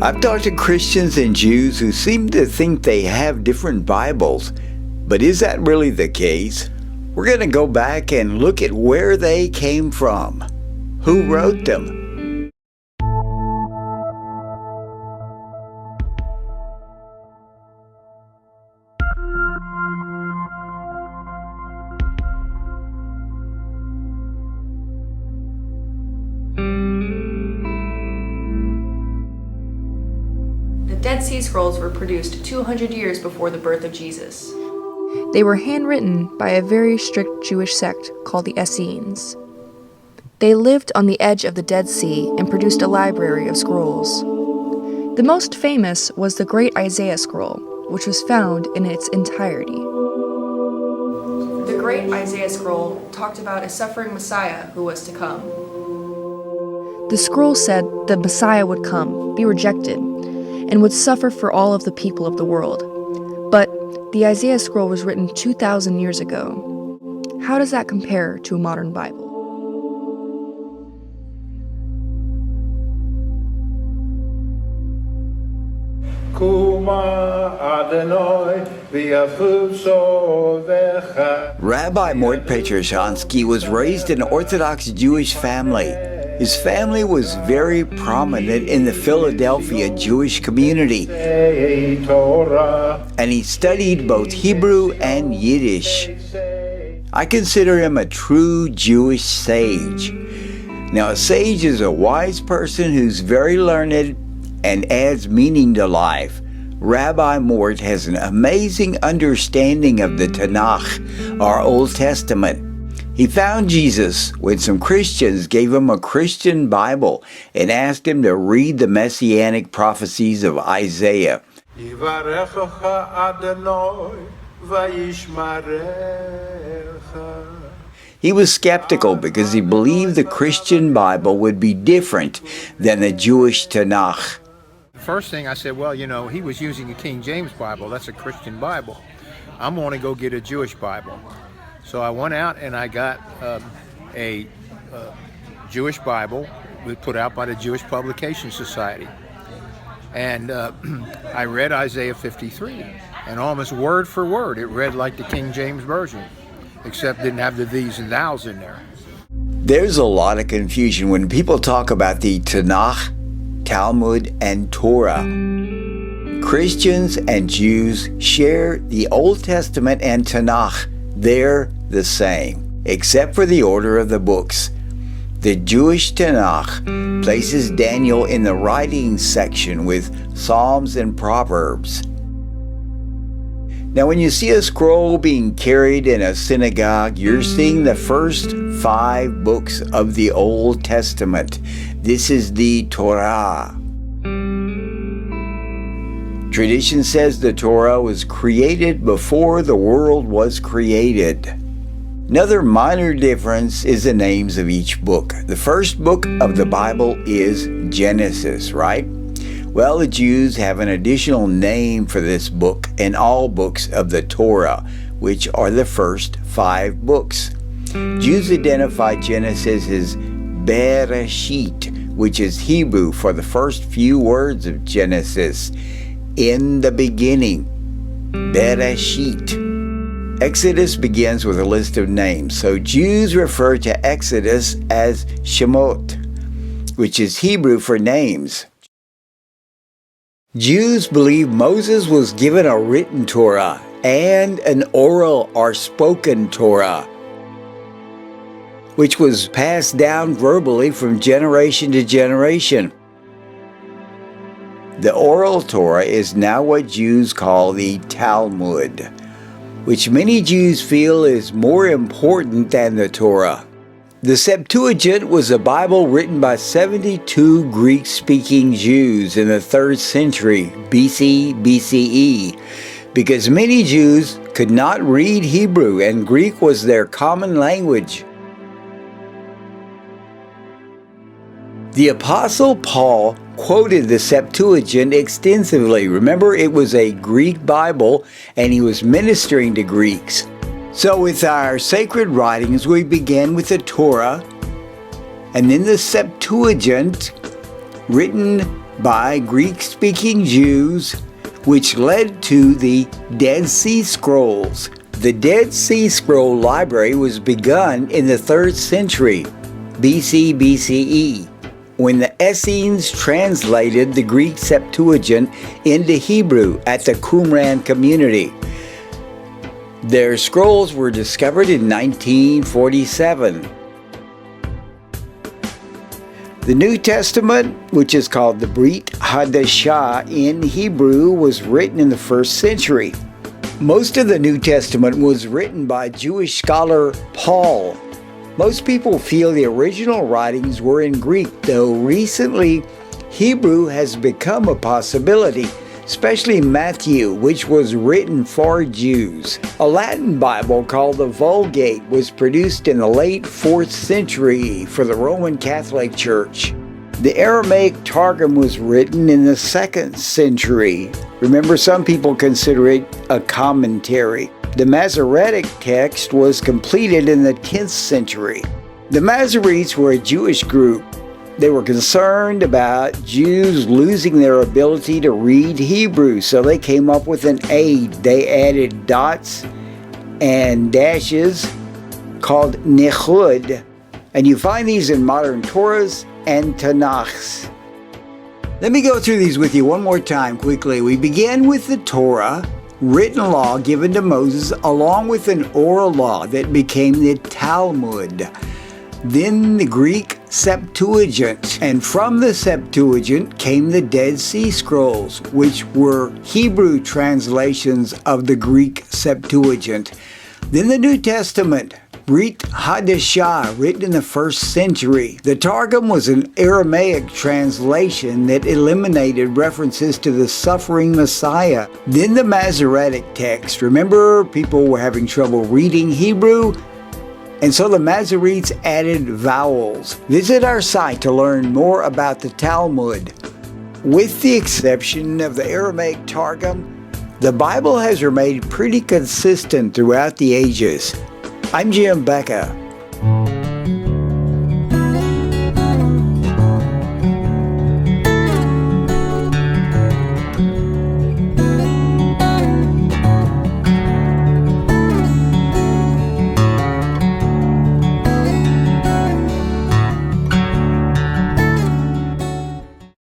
I've talked to Christians and Jews who seem to think they have different Bibles, but is that really the case? We're going to go back and look at where they came from. Who wrote them? The Dead Sea Scrolls were produced 200 years before the birth of Jesus. They were handwritten by a very strict Jewish sect called the Essenes. They lived on the edge of the Dead Sea and produced a library of scrolls. The most famous was the Great Isaiah Scroll, which was found in its entirety. The Great Isaiah Scroll talked about a suffering Messiah who was to come. The scroll said the Messiah would come, be rejected, and would suffer for all of the people of the world. But the Isaiah Scroll was written 2,000 years ago. How does that compare to a modern Bible? Rabbi Mort Petroshansky was raised in an Orthodox Jewish family. His family was very prominent in the Philadelphia Jewish community, and he studied both Hebrew and Yiddish. I consider him a true Jewish sage. Now, a sage is a wise person who's very learned and adds meaning to life. Rabbi Mort has an amazing understanding of the Tanakh, our Old Testament. He found Jesus when some Christians gave him a Christian Bible and asked him to read the messianic prophecies of Isaiah. He was skeptical because he believed the Christian Bible would be different than the Jewish Tanakh. First thing I said, well, he was using a King James Bible. That's a Christian Bible. I'm going to go get a Jewish Bible. So I went out and I got a Jewish Bible put out by the Jewish Publication Society. And I read Isaiah 53. And almost word for word, it read like the King James Version, except didn't have the these and thous in there. There's a lot of confusion when people talk about the Tanakh, Talmud, and Torah. Christians and Jews share the Old Testament and Tanakh. They're the same, except for the order of the books. The Jewish Tanakh places Daniel in the writings section with Psalms and Proverbs. Now, when you see a scroll being carried in a synagogue, you're seeing the first 5 books of the Old Testament. This is the Torah. Tradition says the Torah was created before the world was created. Another minor difference is the names of each book. The first book of the Bible is Genesis, right? Well, the Jews have an additional name for this book in all books of the Torah, which are the first 5 books. Jews identify Genesis as Bereshit, which is Hebrew for the first few words of Genesis. In the beginning, Bereshit. Exodus begins with a list of names, so Jews refer to Exodus as Shemot, which is Hebrew for names. Jews believe Moses was given a written Torah and an oral or spoken Torah, which was passed down verbally from generation to generation. The oral Torah is now what Jews call the Talmud, which many Jews feel is more important than the Torah. The Septuagint was a Bible written by 72 Greek-speaking Jews in the 3rd century BCE, because many Jews could not read Hebrew and Greek was their common language. The Apostle Paul quoted the Septuagint extensively. Remember, it was a Greek Bible and he was ministering to Greeks. So with our sacred writings, we begin with the Torah and then the Septuagint, written by Greek-speaking Jews, which led to the Dead Sea Scrolls. The Dead Sea Scroll Library was begun in the 3rd century BCE, when the Essenes translated the Greek Septuagint into Hebrew at the Qumran community. Their scrolls were discovered in 1947. The New Testament, which is called the Brit Hadashah in Hebrew, was written in the 1st century. Most of the New Testament was written by Jewish scholar Paul. Most people feel the original writings were in Greek, though recently Hebrew has become a possibility, especially Matthew, which was written for Jews. A Latin Bible called the Vulgate was produced in the late 4th century for the Roman Catholic Church. The Aramaic Targum was written in the 2nd century. Remember, some people consider it a commentary. The Masoretic text was completed in the 10th century. The Masoretes were a Jewish group. They were concerned about Jews losing their ability to read Hebrew, so they came up with an aid. They added dots and dashes called nechud, and you find these in modern Torahs and Tanakhs. Let me go through these with you one more time quickly. We begin with the Torah, written law given to Moses, along with an oral law that became the Talmud. Then the Greek Septuagint, and from the Septuagint came the Dead Sea Scrolls, which were Hebrew translations of the Greek Septuagint. Then the New Testament, Brit Hadashah, written in the 1st century. The Targum was an Aramaic translation that eliminated references to the suffering Messiah. Then the Masoretic text. Remember, people were having trouble reading Hebrew, and so the Masoretes added vowels. Visit our site to learn more about the Talmud. With the exception of the Aramaic Targum, the Bible has remained pretty consistent throughout the ages. I'm Jim Becca.